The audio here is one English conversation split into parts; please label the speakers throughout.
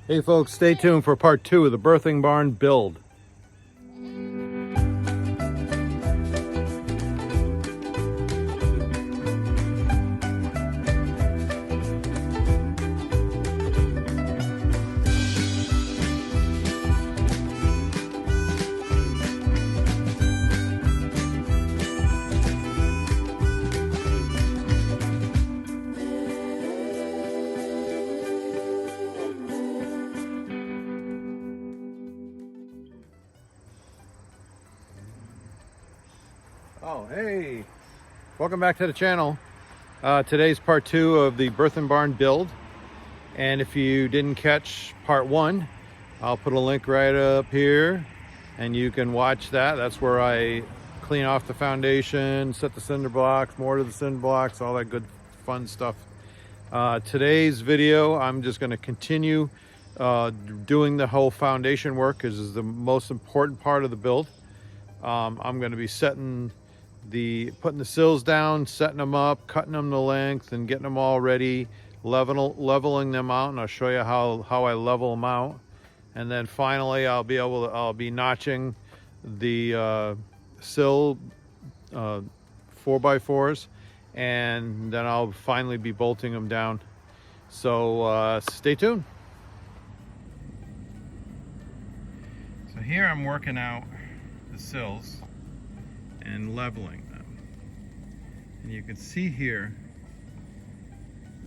Speaker 1: Hey folks, stay tuned for part 2 of the birthing barn build. Oh, hey, welcome back to the channel. Today's part 2 of the birthing barn build. And if you didn't catch part 1, I'll put a link right up here and you can watch that. That's where I clean off the foundation, set the cinder blocks, mortar the cinder blocks, all that good fun stuff. Today's video, I'm just going to continue doing the whole foundation work because it's the most important part of the build. I'm going to be putting the sills down, setting them up, cutting them to length, and getting them all ready, leveling them out, and I'll show you how I level them out. And then finally, I'll be notching the sill 4x4s, and then I'll finally be bolting them down. So stay tuned. So here I'm working out the sills and leveling them, and you can see here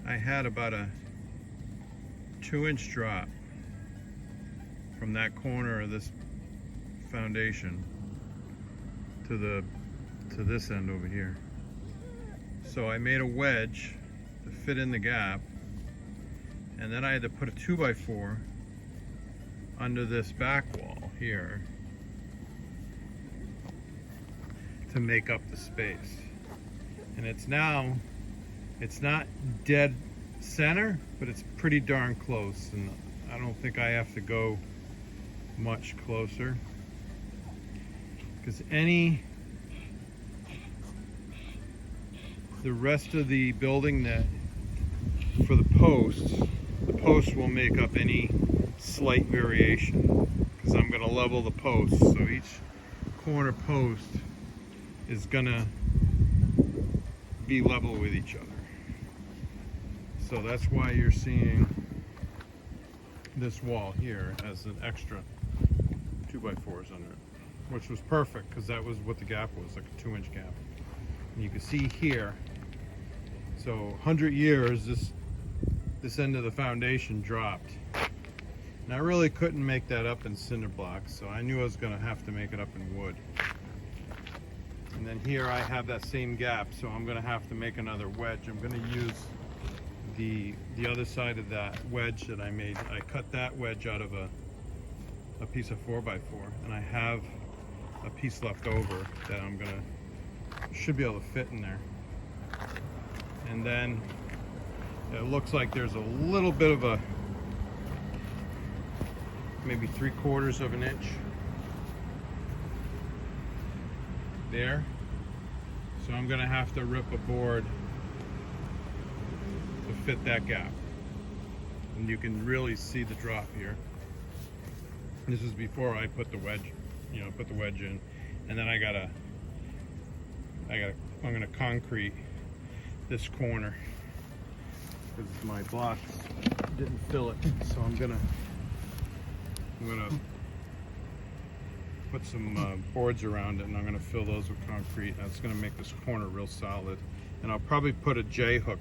Speaker 1: I had about a 2-inch drop from that corner of this foundation to this end over here. So I made a wedge to fit in the gap, and then I had to put a 2x4 under this back wall here to make up the space. And it's not dead center, but it's pretty darn close, and I don't think I have to go much closer, because the rest of the building that for the posts will make up any slight variation, because I'm going to level the posts, so each corner post is gonna be level with each other. So that's why you're seeing this wall here as an extra 2x4s under it, which was perfect because that was what the gap was, like a 2-inch gap. And you can see here, so 100 years this end of the foundation dropped. And I really couldn't make that up in cinder blocks, so I knew I was gonna have to make it up in wood. And then here I have that same gap, so I'm going to have to make another wedge. I'm going to use the other side of that wedge that I made. I cut that wedge out of a piece of 4x4, and I have a piece left over that should be able to fit in there. And then it looks like there's a little bit of maybe 3/4 of an inch there. So I'm gonna have to rip a board to fit that gap. And you can really see the drop here. This is before I put the wedge, in. And then I'm gonna concrete this corner because my blocks didn't fill it. So I'm gonna put some boards around it, and I'm going to fill those with concrete. That's going to make this corner real solid. And I'll probably put a J-hook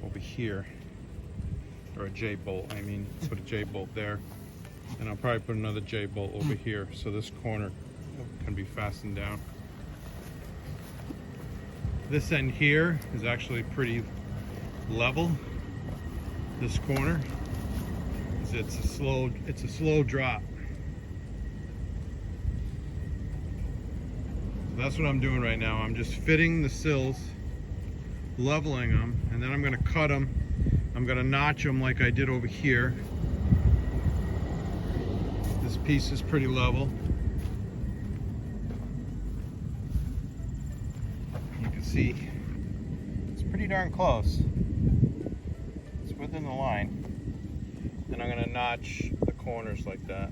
Speaker 1: over here, or a J-bolt. I mean, put a J-bolt there, and I'll probably put another J-bolt over here, so this corner can be fastened down. This end here is actually pretty level. This corner, it's a slow drop. That's what I'm doing right now. I'm just fitting the sills, leveling them, and then I'm going to cut them. I'm going to notch them like I did over here. This piece is pretty level. You can see it's pretty darn close. It's within the line. And I'm gonna notch the corners like that.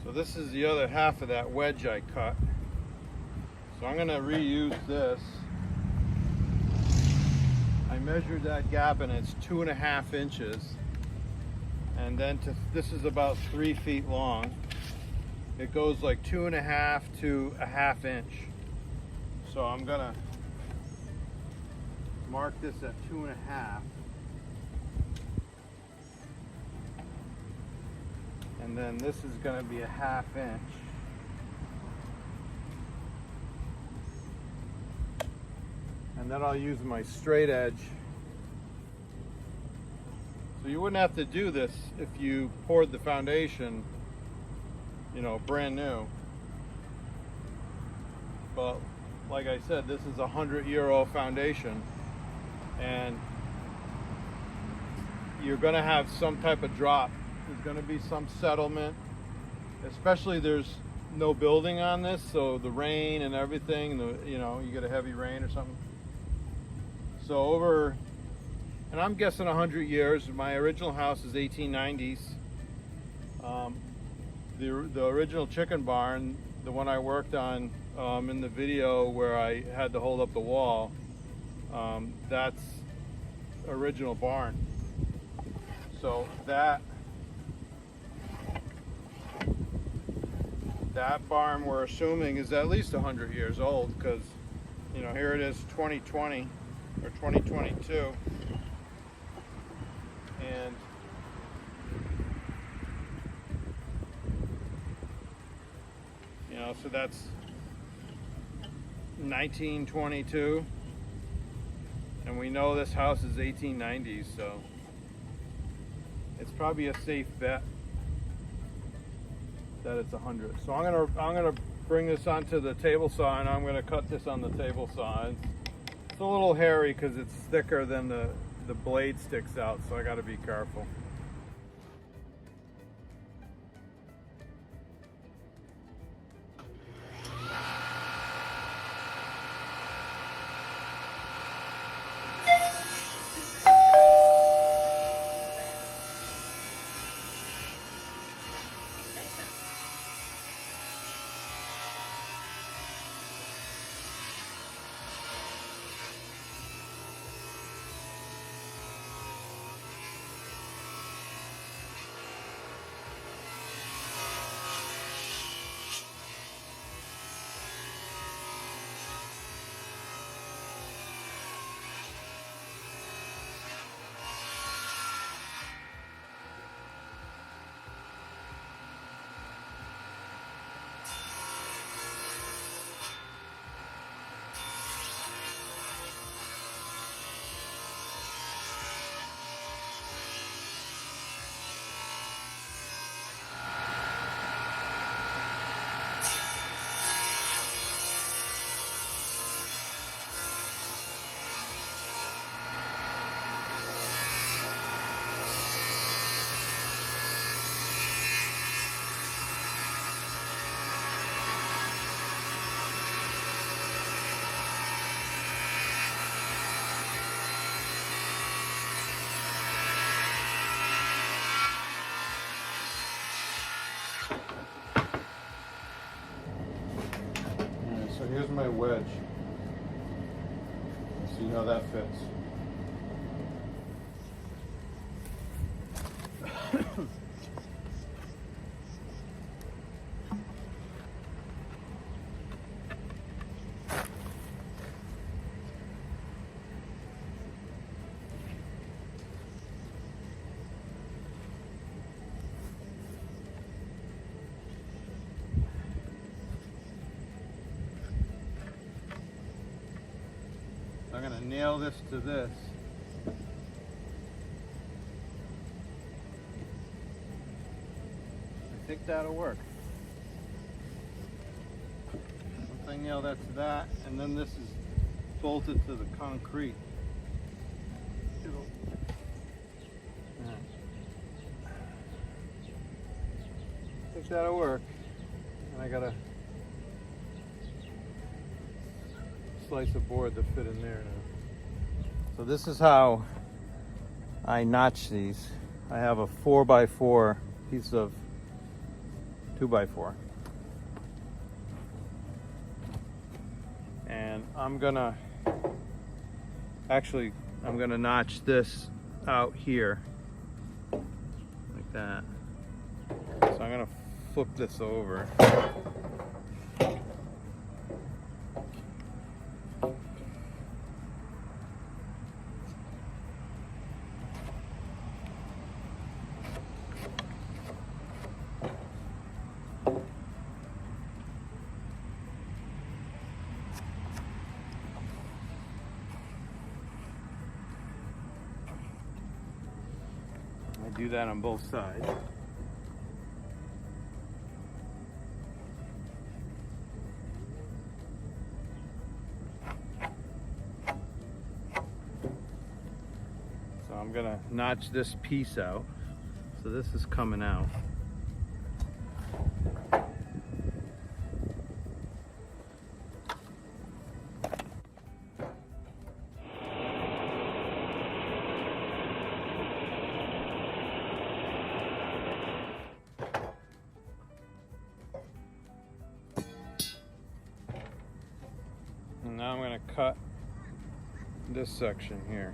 Speaker 1: So this is the other half of that wedge I cut. So I'm gonna reuse this. I measured that gap and it's 2.5 inches. And then this is about 3 feet long. It goes like 2.5 to 1/2 inch. So I'm gonna mark this at 2.5. And then this is gonna be 1/2 inch. And then I'll use my straight edge. So you wouldn't have to do this if you poured the foundation, you know, brand new. But like I said, this is a 100-year-old foundation, and you're gonna have some type of drop. There's gonna be some settlement, especially there's no building on this, so the rain and everything, you know, you get a heavy rain or something. So over, and I'm guessing 100 years. My original house is 1890s. The original chicken barn, the one I worked on in the video where I had to hold up the wall, that's original barn. So that barn we're assuming is at least 100 years old, because, you know, here it is 2020 or 2022, and you know, so that's 1922, and we know this house is 1890s, so it's probably a safe bet that it's 100. So I'm gonna bring this onto the table saw, and I'm gonna cut this on the table saw. It's a little hairy because it's thicker than the blade sticks out, so I got to be careful. So here's my wedge. See how that fits. I'm going to nail this to this. I think that'll work. Once I nail that to that, and then this is bolted to the concrete. I think that'll work. And I got a slice of board to fit in there now. So this is how I notch these. I have a 4x4 piece of 2x4. And I'm gonna notch this out here like that. So I'm gonna flip this over. I do that on both sides. So I'm gonna notch this piece out. So this is coming out. And now I'm going to cut this section here.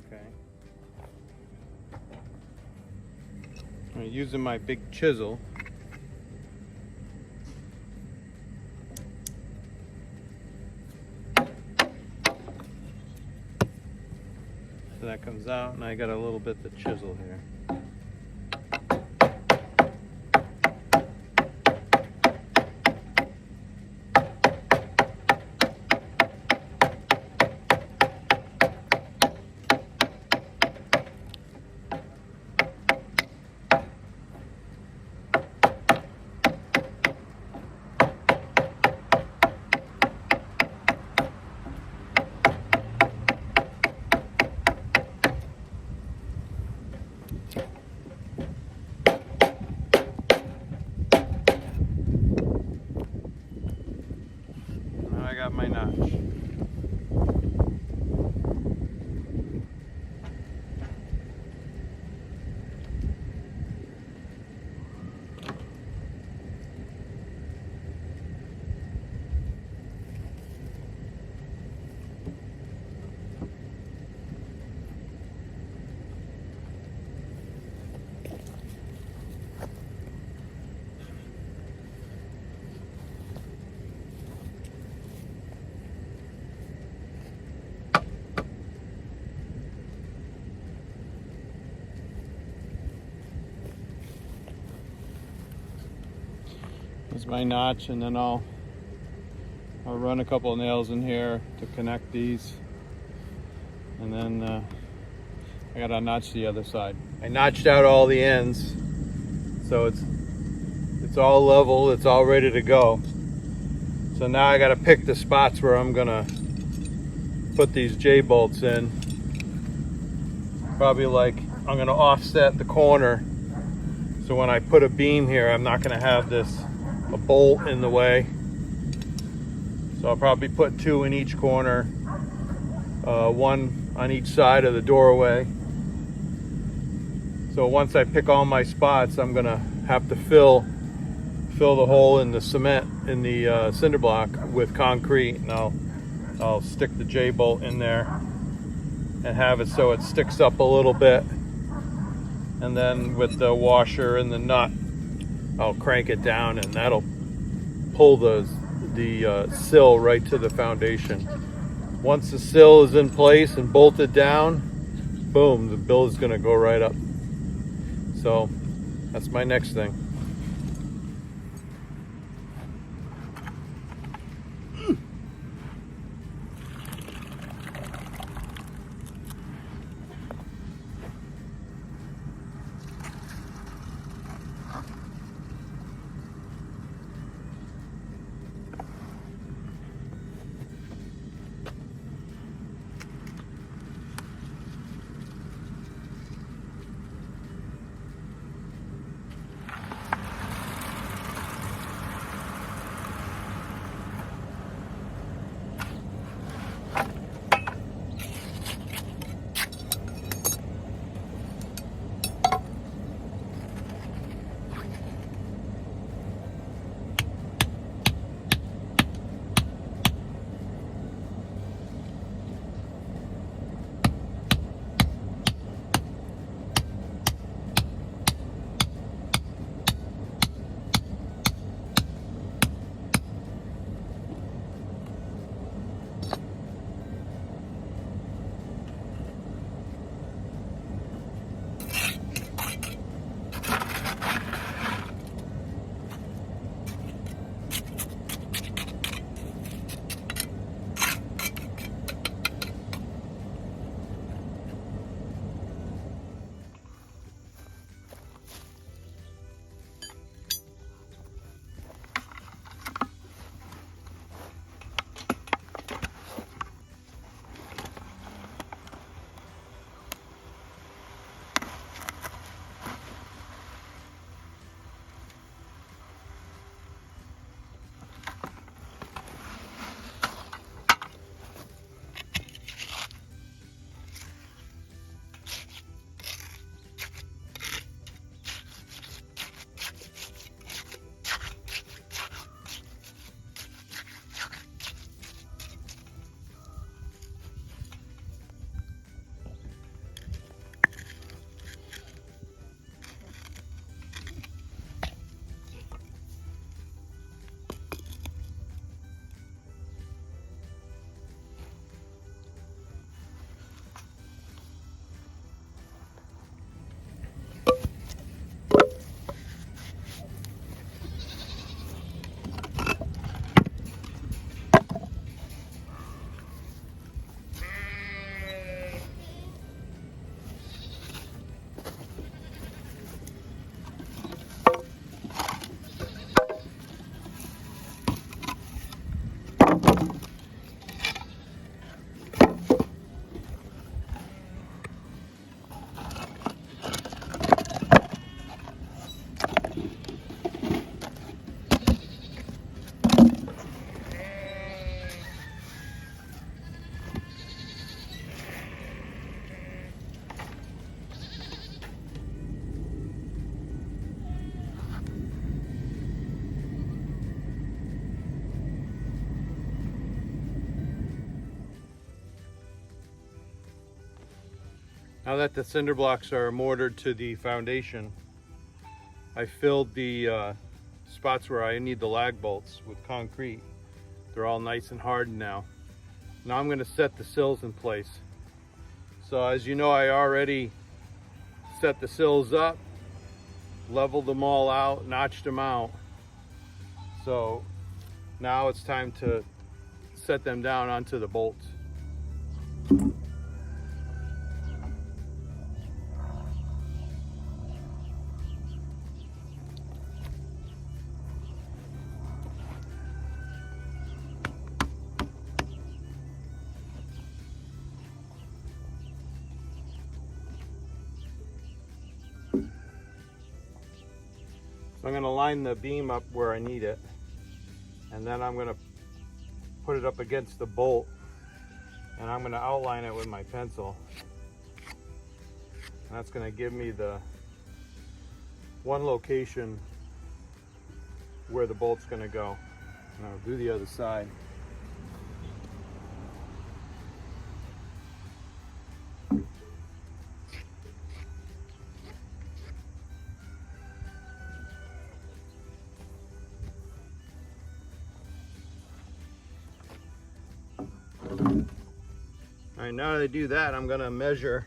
Speaker 1: Okay. I'm using my big chisel. So that comes out, and I got a little bit of chisel here. I got my notch. Here's my notch, and then I'll run a couple of nails in here to connect these, and then I gotta notch the other side. I notched out all the ends, so it's all level, it's all ready to go. So now I gotta pick the spots where I'm gonna put these J-bolts in. Probably like I'm gonna offset the corner, so when I put a beam here, I'm not gonna have a bolt in the way. So I'll probably put 2 in each corner, 1 on each side of the doorway. So once I pick all my spots, I'm gonna have to fill the hole in the cement, in the cinder block, with concrete, and I'll stick the J-bolt in there and have it so it sticks up a little bit. And then with the washer and the nut, I'll crank it down, and that'll pull the sill right to the foundation. Once the sill is in place and bolted down, boom, the bill is going to go right up. So that's my next thing. Now that the cinder blocks are mortared to the foundation, I filled the spots where I need the lag bolts with concrete. They're all nice and hardened now. Now I'm going to set the sills in place. So as you know, I already set the sills up, leveled them all out, notched them out. So now it's time to set them down onto the bolts. I'm going to line the beam up where I need it, and then I'm going to put it up against the bolt, and I'm going to outline it with my pencil. And that's going to give me the one location where the bolt's going to go. And I'll do the other side. All right, now that I do that, I'm gonna measure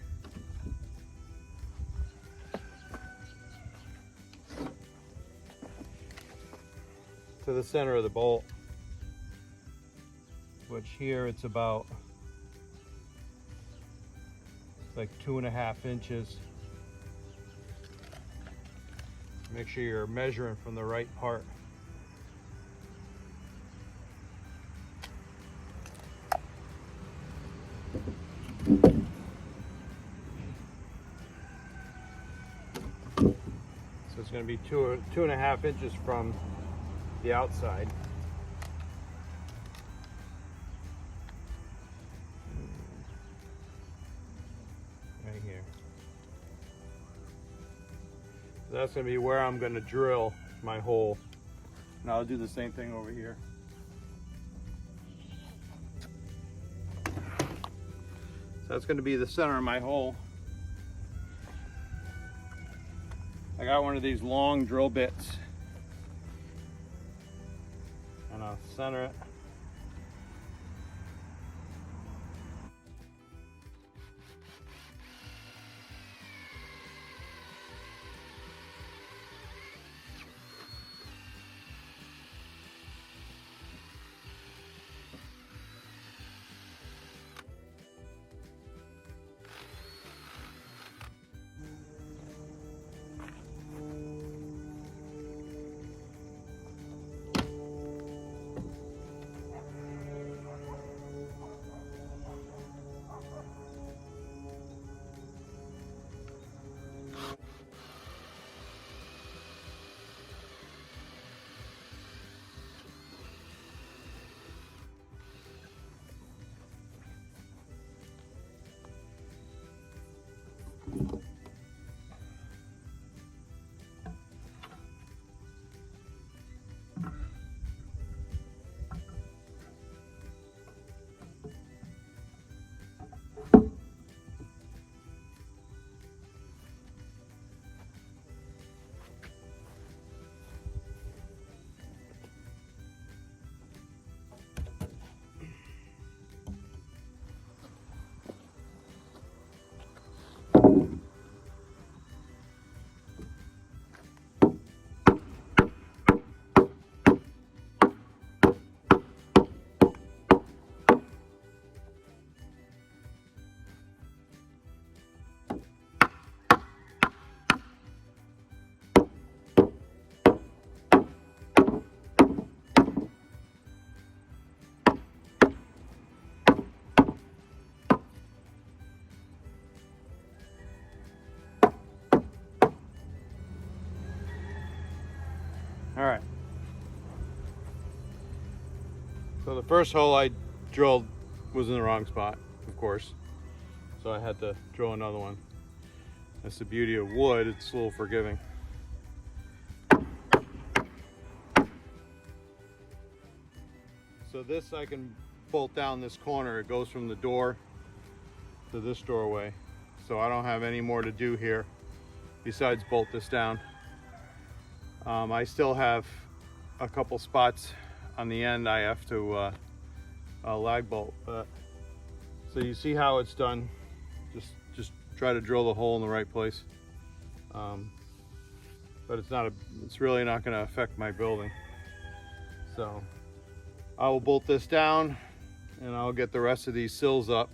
Speaker 1: to the center of the bolt, which here it's about like 2.5 inches. Make sure you're measuring from the right part. So it's going to be 2.5 inches from the outside. Right here. So that's going to be where I'm going to drill my hole. And I'll do the same thing over here. So that's going to be the center of my hole. I got one of these long drill bits, and I'll center it. All right. So the first hole I drilled was in the wrong spot, of course. So I had to drill another one. That's the beauty of wood, it's a little forgiving. So this I can bolt down this corner. It goes from the door to this doorway. So I don't have any more to do here besides bolt this down. I still have a couple spots on the end I have to lag bolt. So you see how it's done. Just try to drill the hole in the right place. But it's really not going to affect my building. So I will bolt this down and I'll get the rest of these sills up.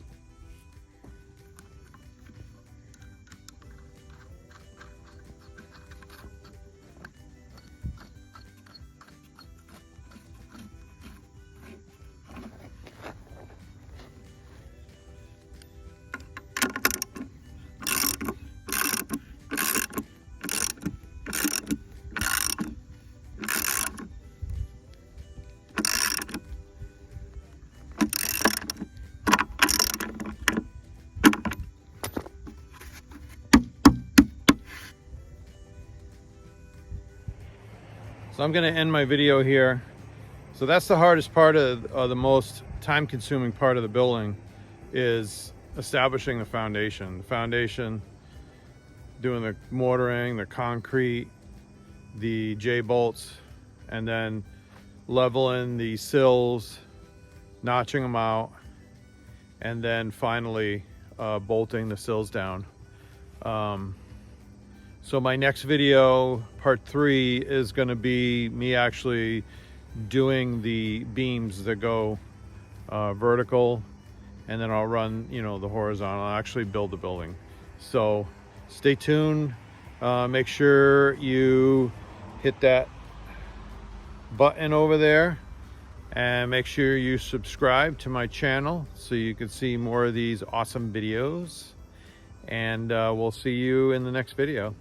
Speaker 1: So I'm going to end my video here. So that's the hardest part of the most time-consuming part of the building, is establishing the foundation. The foundation, doing the mortaring, the concrete, the J-bolts, and then leveling the sills, notching them out, and then finally bolting the sills down. So my next video, part 3, is going to be me actually doing the beams that go vertical, and then I'll run, you know, the horizontal. I'll actually build the building. So stay tuned. Make sure you hit that button over there, and make sure you subscribe to my channel so you can see more of these awesome videos. And we'll see you in the next video.